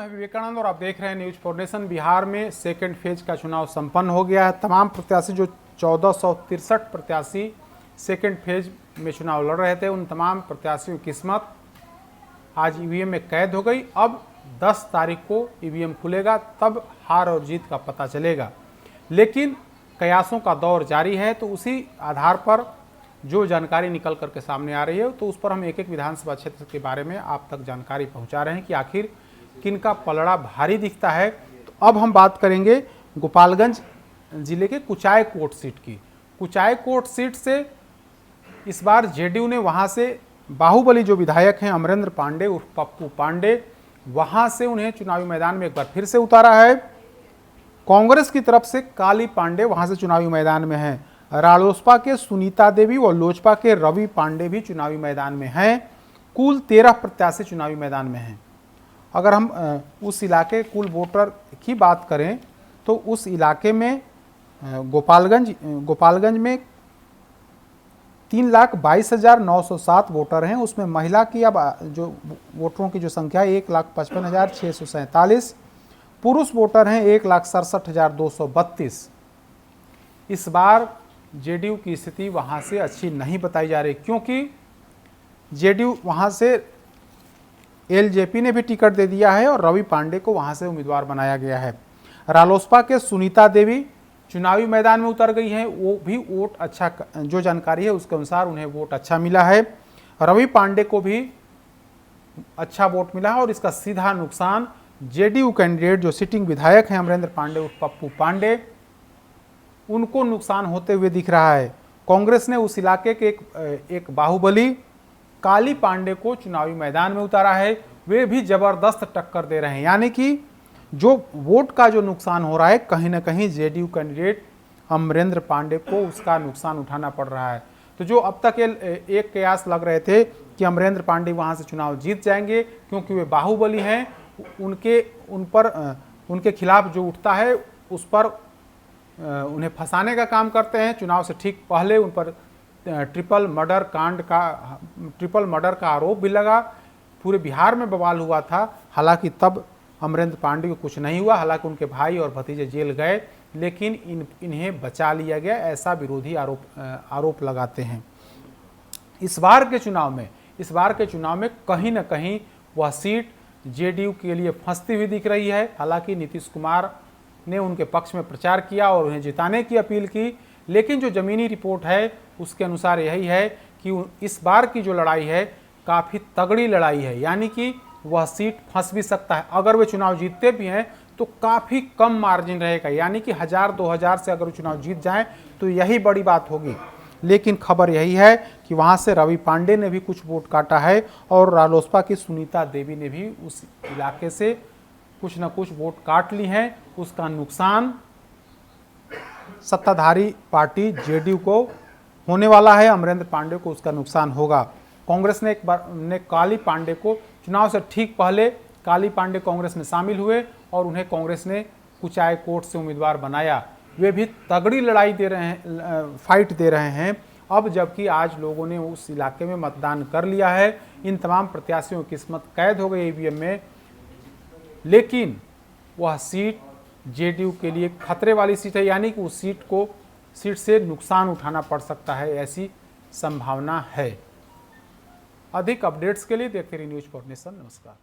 मैं विवेकानंद और आप देख रहे हैं न्यूज फॉर नेशन। बिहार में सेकेंड फेज का चुनाव संपन्न हो गया है। तमाम प्रत्याशी जो 1463 प्रत्याशी सेकेंड फेज में चुनाव लड़ रहे थे, उन तमाम प्रत्याशियों की किस्मत आज ईवीएम में कैद हो गई। अब 10 तारीख को ईवीएम खुलेगा, तब हार और जीत का पता चलेगा। लेकिन कयासों का दौर जारी है, तो उसी आधार पर जो जानकारी निकल करके सामने आ रही है, तो उस पर हम एक एक विधानसभा क्षेत्र के बारे में आप तक जानकारी पहुंचा रहे हैं कि आखिर किनका पलड़ा भारी दिखता है। तो अब हम बात करेंगे गोपालगंज जिले के कुचाय कोट सीट की। कुचाय कोट सीट से इस बार जेडीयू ने वहां से बाहुबली जो विधायक हैं अमरेंद्र पांडे उर्फ पप्पू पांडे, वहां से उन्हें चुनावी मैदान में एक बार फिर से उतारा है। कांग्रेस की तरफ से काली पांडे वहां से चुनावी मैदान में हैं। रालोसपा के सुनीता देवी और लोजपा के रवि पांडे भी चुनावी मैदान में हैं। कुल 13 प्रत्याशी चुनावी मैदान में हैं। अगर हम उस इलाके कुल वोटर की बात करें तो उस इलाके में गोपालगंज में 3,22,907 वोटर हैं। उसमें महिला की अब जो वोटरों की जो संख्या है 1,55,647, पुरुष वोटर हैं 1,67,232। इस बार जेडीयू की स्थिति वहां से अच्छी नहीं बताई जा रही, क्योंकि जेडीयू वहां से एलजेपी ने भी टिकट दे दिया है और रवि पांडे को वहां से उम्मीदवार बनाया गया है। रालोसपा के सुनीता देवी चुनावी मैदान में उतर गई हैं। वो भी वोट अच्छा, जो जानकारी है उसके अनुसार उन्हें वोट अच्छा मिला है। रवि पांडे को भी अच्छा वोट मिला है और इसका सीधा नुकसान जेडीयू कैंडिडेट जो सिटिंग विधायक हैं अमरेंद्र पांडे उर्फ पप्पू पांडे, उनको नुकसान होते हुए दिख रहा है। कांग्रेस ने उस इलाके के एक बाहुबली काली पांडे को चुनावी मैदान में उतारा है। वे भी जबरदस्त टक्कर दे रहे हैं, यानी कि जो वोट का जो नुकसान हो रहा है, कहीं ना कहीं जेडीयू कैंडिडेट अमरेंद्र पांडे को उसका नुकसान उठाना पड़ रहा है। तो जो अब तक एक कयास लग रहे थे कि अमरेंद्र पांडे वहां से चुनाव जीत जाएंगे क्योंकि वे बाहुबली हैं, उनके खिलाफ जो उठता है उस पर उन्हें फंसाने का काम करते हैं। चुनाव से ठीक पहले उन पर ट्रिपल मर्डर का आरोप भी लगा। पूरे बिहार में बवाल हुआ था। हालांकि तब अमरेंद्र पांडे को कुछ नहीं हुआ, हालांकि उनके भाई और भतीजे जेल गए, लेकिन इन्हें बचा लिया गया, ऐसा विरोधी आरोप लगाते हैं। इस बार के चुनाव में कहीं ना कहीं वह सीट जेडीयू के लिए फंसती हुई दिख रही है। हालांकि नीतीश कुमार ने उनके पक्ष में प्रचार किया और उन्हें जिताने की अपील की, लेकिन जो जमीनी रिपोर्ट है उसके अनुसार यही है कि इस बार की जो लड़ाई है काफ़ी तगड़ी लड़ाई है, यानी कि वह सीट फंस भी सकता है। अगर वे चुनाव जीतते भी हैं तो काफ़ी कम मार्जिन रहेगा, यानी कि 1000-2000 से अगर वो चुनाव जीत जाएं तो यही बड़ी बात होगी। लेकिन खबर यही है कि वहाँ से रवि पांडे ने भी कुछ वोट काटा है और रालोसपा की सुनीता देवी ने भी उस इलाके से कुछ न कुछ वोट काट ली हैं। उसका नुकसान सत्ताधारी पार्टी जेडीयू को होने वाला है। अमरेंद्र पांडे को उसका नुकसान होगा। कांग्रेस ने काली पांडे को चुनाव से ठीक पहले काली पांडे कांग्रेस में शामिल हुए और उन्हें कांग्रेस ने कुचाय कोट से उम्मीदवार बनाया। वे भी तगड़ी लड़ाई दे रहे हैं, फाइट दे रहे हैं। अब जबकि आज लोगों ने उस इलाके में मतदान कर लिया है। इन तमाम प्रत्याशियों की किस्मत कैद हो गई ईवीएम में, लेकिन वह सीट जेडीयू के लिए खतरे वाली सीट है, यानी कि उस सीट से नुकसान उठाना पड़ सकता है, ऐसी संभावना है। अधिक अपडेट्स के लिए देखते रहिए न्यूज फॉर नेशन। नमस्कार।